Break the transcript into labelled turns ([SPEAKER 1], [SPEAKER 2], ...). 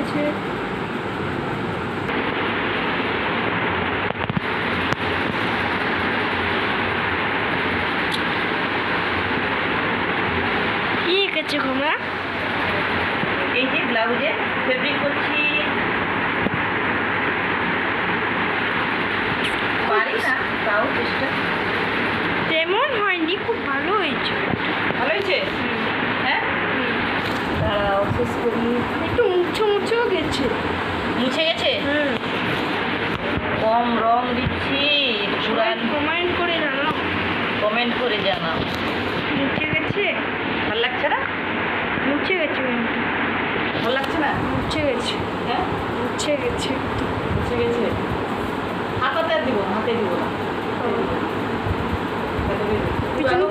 [SPEAKER 1] গেছে। কি এঁকেছে তোমরা?
[SPEAKER 2] এই যে ব্লাউজে ফেব্রিক করছি, পারি না তাও চেষ্টা।
[SPEAKER 1] তেমন হয়নি, খুব ভালো হয়েছে।
[SPEAKER 2] ভালো হয়েছে? হ্যাঁ, দাঁড়াও শেষ করি।
[SPEAKER 1] একটু মুছে মুছেও গেছে।
[SPEAKER 2] মুছে গেছে?
[SPEAKER 1] হুম,
[SPEAKER 2] কম রং দিচ্ছি, পুরান।
[SPEAKER 1] কমেন্ট করে জানাও।
[SPEAKER 2] কমেন্ট করে জানাও।
[SPEAKER 1] মুছে গেছে,
[SPEAKER 2] ভালো লাগছে না?
[SPEAKER 1] মুছে গেছে কিন্তু।
[SPEAKER 2] ভালো লাগছে না?
[SPEAKER 1] মুছে গেছে,
[SPEAKER 2] হ্যাঁ,
[SPEAKER 1] মুছে গেছে।
[SPEAKER 2] মুছে গেছে। হাতে দিব না, হাতে দিব না।
[SPEAKER 1] পিছন